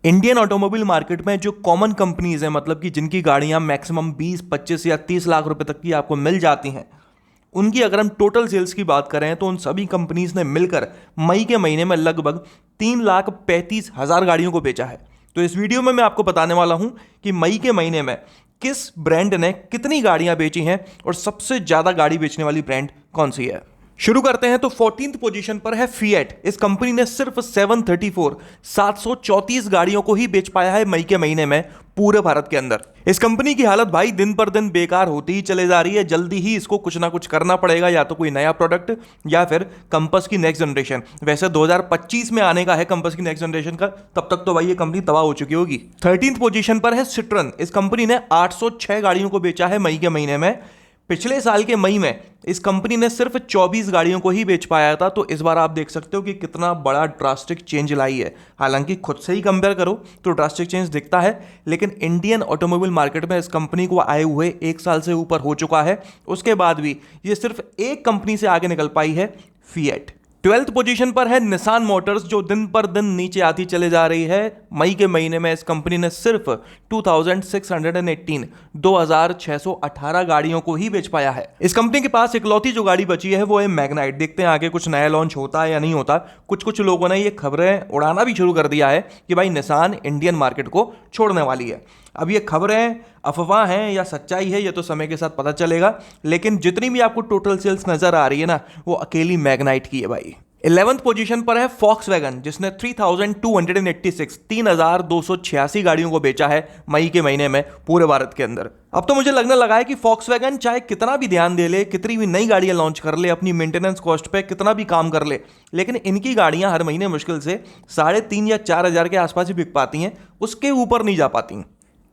Indian automobile market में जो common companies हैं, मतलब कि जिनकी गाड़ियां मैक्सिमम 20, 25 या 30 लाख रुपए तक की आपको मिल जाती हैं, उनकी अगर हम टोटल सेल्स की बात करें तो उन सभी कंपनीज ने मिलकर मई के महीने में लगभग 3,35,000 गाड़ियों को बेचा है। तो इस वीडियो में मैं आपको बताने वाला हूं कि मई के महीने में किस ब्रांड ने कितनी गाड़ियां बेची हैं और सबसे ज्यादा गाड़ी बेचने वाली ब्रांड कौन सी है। शुरू करते हैं तो 14th पोजीशन पर है फिएट। इस कंपनी ने सिर्फ 734 गाड़ियों को ही बेच पाया है मई के महीने में पूरे भारत के अंदर। इस कंपनी की हालत भाई दिन पर दिन बेकार होती ही चले जा रही है। जल्दी ही इसको कुछ ना कुछ करना पड़ेगा, या तो कोई नया प्रोडक्ट या फिर कंपस की नेक्स्ट जनरेशन। वैसे 2025 में आने का है कंपस की नेक्स्ट जनरेशन का, तब तक तो भाई ये कंपनी तबाह हो चुकी होगी। 13th पोजीशन पर है सिट्रन। इस कंपनी ने 806 गाड़ियों को बेचा है मई के महीने में। पिछले साल के मई में इस कंपनी ने सिर्फ 24 गाड़ियों को ही बेच पाया था। तो इस बार आप देख सकते हो कि कितना बड़ा ड्रास्टिक चेंज लाई है। हालांकि खुद से ही कंपेयर करो तो ड्रास्टिक चेंज दिखता है, लेकिन इंडियन ऑटोमोबाइल मार्केट में इस कंपनी को आए हुए 1 साल से ऊपर हो चुका है। उसके बाद भी ये सिर्फ एक कंपनी से आगे निकल पाई है, फिएट। 12th पोजीशन पर है निसान मोटर्स, जो दिन पर दिन नीचे आती चले जा रही है। मई के महीने में इस कंपनी ने सिर्फ 2618 गाड़ियों को ही बेच पाया है। इस कंपनी के पास इकलौती जो गाड़ी बची है वो है मैग्नाइट। देखते हैं आगे कुछ नया लॉन्च होता है या नहीं होता। कुछ लोगों ने ये खबरें उड़ाना भी शुरू कर दिया है कि भाई निसान इंडियन मार्केट को छोड़ने वाली है। अब ये खबरें अफवाह हैं या सच्चाई है, ये तो समय के साथ पता चलेगा। लेकिन जितनी भी आपको टोटल सेल्स नजर आ रही है ना, वो अकेली मैग्नाइट की है भाई। 11th पोजीशन पर है फॉक्सवैगन, जिसने 3,286 गाड़ियों को बेचा है मई के महीने में पूरे भारत के अंदर। अब तो मुझे लगने लगा है कि फॉक्सवैगन चाहे कितना भी ध्यान दे ले, कितनी भी नई गाड़ियां लॉन्च कर ले, अपनी मेंटेनेंस कॉस्ट पे कितना भी काम कर ले, लेकिन इनकी गाड़ियां हर महीने मुश्किल से 3,500 या 4,000 के आसपास ही बिक पाती हैं, उसके ऊपर नहीं जा पाती।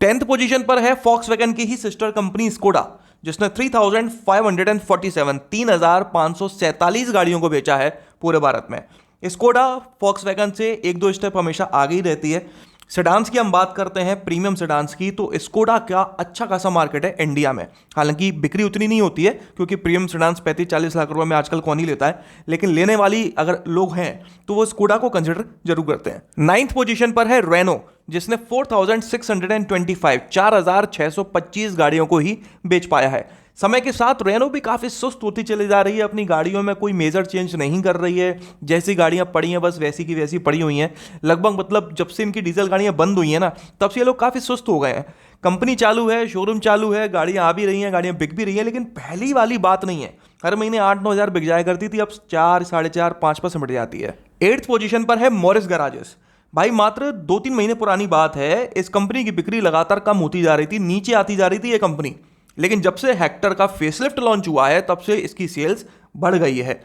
10th पोजीशन पर है फॉक्सवैगन की ही सिस्टर कंपनी स्कोडा, जिसने 3,547 गाड़ियों को बेचा है पूरे भारत में। स्कोडा फॉक्सवैगन से 1-2 स्टेप हमेशा आगे ही रहती है। सेडान्स की हम बात करते हैं, प्रीमियम सेडान्स की, तो स्कोडा का अच्छा खासा मार्केट है इंडिया में। हालांकि बिक्री उतनी नहीं होती है, क्योंकि प्रीमियम सेडान्स 35-40 लाख रुपए में आजकल कौन ही लेता है, लेकिन लेने वाली अगर लोग हैं तो वो स्कोडा को कंसिडर जरूर करते हैं। 9th पोजीशन पर है रेनो, जिसने 4,625 गाड़ियों को ही बेच पाया है। समय के साथ रेनो भी काफी सुस्त होती चली जा रही है। अपनी गाड़ियों में कोई मेजर चेंज नहीं कर रही है। जैसी गाड़ियां पड़ी हैं बस वैसी की वैसी पड़ी हुई हैं लगभग। मतलब जब से इनकी डीजल गाड़ियां बंद हुई हैं ना, तब से ये लोग काफी सुस्त हो गए हैं। कंपनी चालू है, शोरूम चालू है, गाड़ियां आ भी रही हैं, गाड़ियां बिक भी रही हैं, लेकिन पहली वाली बात नहीं है। हर महीने 8-9 हजार बिक जाया करती थी, अब 4, 4.5, 5 पर सिमट जाती है। 8th पोजीशन पर है मॉरिस गैराजेस। भाई मात्र 2-3 महीने पुरानी बात है, इस कंपनी की बिक्री लगातार कम होती जा रही थी, नीचे आती जा रही थी ये कंपनी। लेकिन जब से हेक्टर का फेसलिफ्ट लॉन्च हुआ है, तब से इसकी सेल्स बढ़ गई है।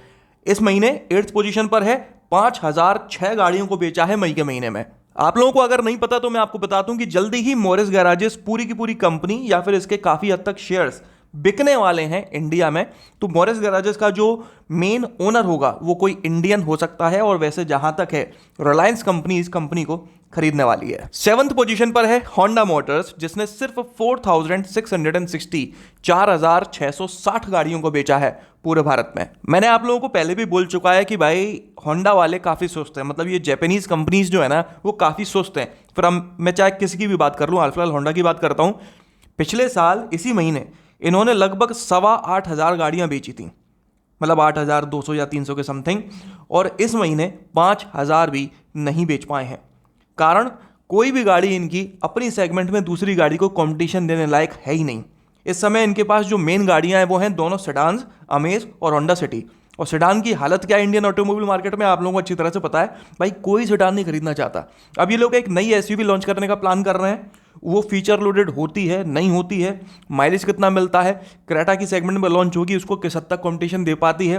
इस महीने 8th पोजीशन पर है, 5,006 गाड़ियों को बेचा है मई के महीने में। आप लोगों को अगर नहीं पता तो मैं आपको बता दूं कि जल्दी ही मॉरिस गैराजेस पूरी की पूरी कंपनी या फिर इसके काफी हद तक शेयर्स बिकने वाले हैं इंडिया में। तो मॉरिस गैराजेस का जो मेन ओनर होगा वो कोई इंडियन हो सकता है, और वैसे जहां तक है रिलायंस कंपनी इस कंपनी को खरीदने वाली है। 7th पोजीशन पर है होंडा मोटर्स, जिसने सिर्फ 4,660 गाड़ियों को बेचा है पूरे भारत में। मैंने आप लोगों को पहले भी बोल चुका है कि भाई होंडा वाले काफी सुस्त हैं। मतलब ये जापानीज कंपनीज जो है ना, वो काफी सुस्त हैं। फिर मैं चाहे किसी की भी बात कर लूं, फिलहाल होंडा की बात करता हूं। पिछले साल इसी महीने इन्होंने लगभग 8,25,000 गाड़ियां बेची थी, मतलब 8,200 या 300 के समथिंग, और इस महीने 5,000 भी नहीं बेच पाए हैं। कारण कोई भी गाड़ी इनकी अपनी सेगमेंट में दूसरी गाड़ी को कंपटीशन देने लायक है ही नहीं। इस समय इनके पास जो मेन गाड़ियां हैं वो हैं दोनों सेडान्स, अमेज और होंडा सिटी। और सेडान की हालत क्या है इंडियन ऑटोमोबाइल मार्केट में, आप लोगों को अच्छी तरह से पता है। भाई कोई सेडान नहीं खरीदना चाहता। अब ये लोग एक नई एसयूवी लॉन्च करने का प्लान कर रहे हैं। वो फीचर लोडेड होती है, नहीं होती है, माइलेज कितना मिलता है, क्रेटा की सेगमेंट में लॉन्च होगी, उसको किस हद तक कॉम्पिटिशन दे पाती है,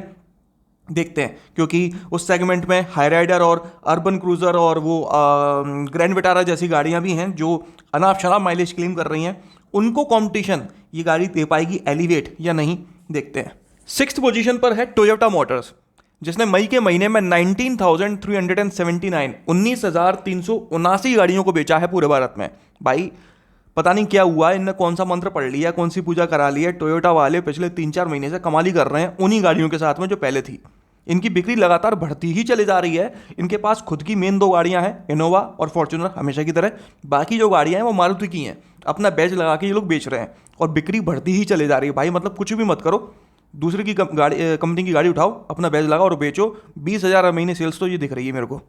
देखते हैं। क्योंकि उस सेगमेंट में हाई राइडर और अर्बन क्रूजर और वो ग्रैंड विटारा जैसी गाड़ियां भी हैं जो अनाप शनाप माइलेज क्लेम कर रही हैं। उनको कंपटीशन ये गाड़ी दे पाएगी एलिवेट या नहीं, देखते हैं। 6th पोजीशन पर है टोयोटा मोटर्स, जिसने मई के महीने में 19,379 गाड़ियों को बेचा है पूरे भारत में। भाई पता नहीं क्या हुआ, इनने कौन सा मंत्र पढ़ लिया, कौन सी पूजा करा ली है। टोयोटा वाले पिछले 3-4 महीने से कमाल ही कर रहे हैं उन्हीं गाड़ियों के साथ में जो पहले थी। इनकी बिक्री लगातार बढ़ती ही चली जा रही है। इनके पास खुद की मेन 2 गाड़ियां हैं, इनोवा और फॉर्च्यूनर हमेशा की तरह। बाकी जो गाड़ियां हैं वो मारुति की हैं। अपना बैच लगा के ये लोग बेच रहे हैं और बिक्री बढ़ती ही चली जा रही है भाई। मतलब कुछ भी मत करो, दूसरे की कंपनी की गाड़ी उठाओ, अपना बैच लगाओ और बेचो। 20,000 महीने सेल्स तो ये दिख रही है मेरे को।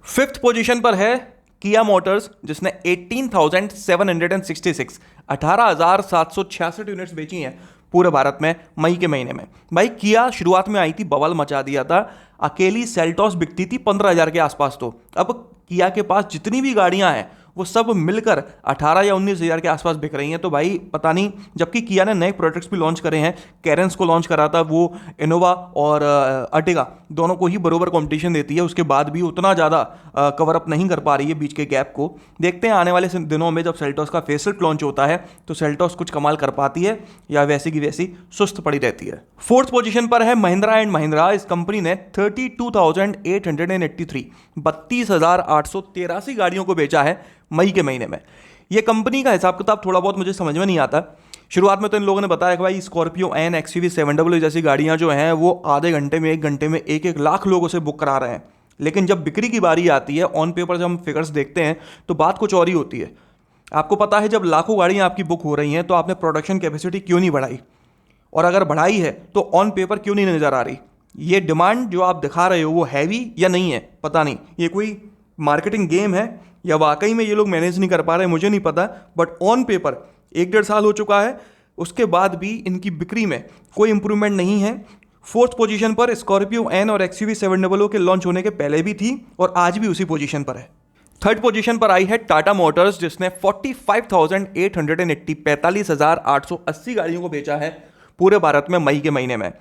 5th पोजीशन पर है किया मोटर्स, जिसने 18,766 18,766 यूनिट्स बेची हैं पूरे भारत में मई के महीने में। भाई किया शुरुआत में आई थी, बवाल मचा दिया था। अकेली सेल्टॉस बिकती थी 15,000 के आसपास। तो अब किया के पास जितनी भी गाड़ियां हैं वो सब मिलकर 18 या 19,000 के आसपास बिक रही हैं। तो भाई पता नहीं, जबकि किया ने नए प्रोडक्ट्स भी लॉन्च करे हैं। कैरेंस को लॉन्च करा था, वो इनोवा और अर्टिगा दोनों को ही बरोबर कंपटीशन देती है। उसके बाद भी उतना ज़्यादा कवर अप नहीं कर पा रही है बीच के गैप को। देखते हैं आने वाले दिनों में जब सेल्टॉस का फेसलिफ्ट लॉन्च होता है तो सेल्टॉस कुछ कमाल कर पाती है या वैसी की वैसी सुस्त पड़ी रहती है। 4th पोजीशन पर है महिंद्रा एंड महिंद्रा। इस कंपनी ने 32,883 32,883 गाड़ियों को बेचा है मई के महीने में। ये कंपनी का हिसाब किताब थोड़ा बहुत मुझे समझ में नहीं आता। शुरुआत में तो इन लोगों ने बताया कि भाई स्कॉर्पियो एन, XUV 700 जैसी गाड़ियां जो हैं वो आधे घंटे में 1 घंटे में 1-1 लाख लोगों से बुक करा रहे हैं। लेकिन जब बिक्री की बारी आती है, ऑन पेपर जब हम फिगर्स देखते हैं तो बात कुछ और ही होती है। आपको पता है, जब लाखों गाड़ियां आपकी बुक हो रही हैं तो आपने प्रोडक्शन कैपेसिटी क्यों नहीं बढ़ाई, और अगर बढ़ाई है तो ऑन पेपर क्यों नहीं नजर आ रही। ये डिमांड जो आप दिखा रहे हो वो हैवी या नहीं है, पता नहीं। ये कोई मार्केटिंग गेम है या वाकई में ये लोग मैनेज नहीं कर पा रहे, मुझे नहीं पता। बट ऑन पेपर 1-1.5 साल हो चुका है, उसके बाद भी इनकी बिक्री में कोई इंप्रूवमेंट नहीं है। 4th पोजीशन पर स्कॉर्पियो एन और XUV 700 के लॉन्च होने के पहले भी थी और आज भी उसी पोजीशन पर है। 3rd पोजीशन पर आई है टाटा मोटर्स, जिसने 45,880 45,880 गाड़ियों को बेचा है पूरे भारत में मई के महीने में।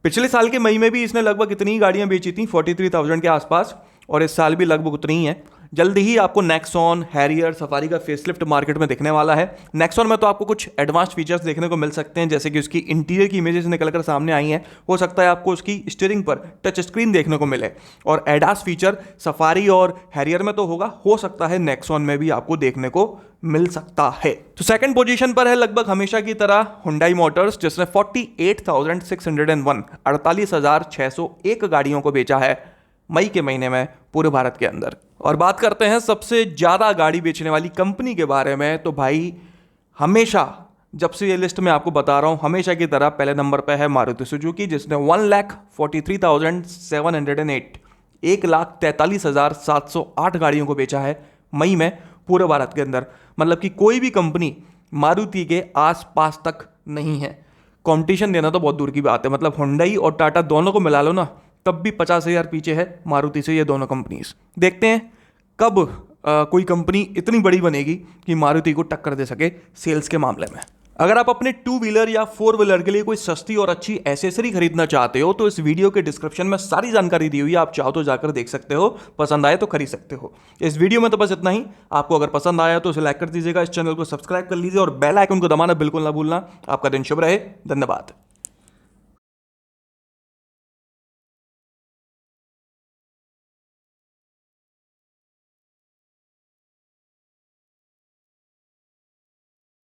पिछले साल के मई में भी इसने लगभग इतनी ही गाड़ियां बेची थी, 43,000 के आसपास, और इस साल भी लगभग उतनी ही है। जल्दी ही आपको नेक्सॉन, हैरियर, सफारी का फेसलिफ्ट मार्केट में दिखने वाला है। नेक्सॉन में तो आपको कुछ एडवांस्ड फीचर्स देखने को मिल सकते हैं, जैसे कि उसकी इंटीरियर की इमेजेस निकलकर सामने आई हैं। हो सकता है आपको उसकी स्टीयरिंग पर टच स्क्रीन देखने को मिले, और एडास फीचर सफारी और हैरियर में तो होगा, हो सकता है नेक्सॉन में भी आपको देखने को मिल सकता है। तो 2nd पोजीशन पर है लगभग हमेशा की तरह हुंडई मोटर्स, जिसने 48,601 48,601 गाड़ियों को बेचा है मई के महीने में पूरे भारत के अंदर। और बात करते हैं सबसे ज़्यादा गाड़ी बेचने वाली कंपनी के बारे में, तो भाई हमेशा जब से ये लिस्ट में आपको बता रहा हूँ, हमेशा की तरह पहले नंबर पे है मारुति सुजुकी, जिसने 1,43,708 1,43,708 गाड़ियों को बेचा है मई में पूरे भारत के अंदर। मतलब कि कोई भी कंपनी मारुति के आसपास तक नहीं है। कंपटीशन देना तो बहुत दूर की बात है। मतलब हुंडई और टाटा दोनों को मिला लो ना, तब भी 50,000 पीछे है मारुति से ये दोनों कंपनीज। देखते हैं कब कोई कंपनी इतनी बड़ी बनेगी कि मारुति को टक्कर दे सके सेल्स के मामले में। अगर आप अपने 2 व्हीलर या 4 व्हीलर के लिए कोई सस्ती और अच्छी एसेसरी खरीदना चाहते हो तो इस वीडियो के डिस्क्रिप्शन में सारी जानकारी दी हुई है, आप चाहो तो जाकर देख सकते हो, पसंद आए तो खरीद सकते हो। इस वीडियो में तो बस इतना ही। आपको अगर पसंद आया तो इसे लाइक कर दीजिएगा, इस चैनल को सब्सक्राइब कर लीजिए और बेल आइकन को दबाना बिल्कुल ना भूलना। आपका दिन शुभ रहे, धन्यवाद।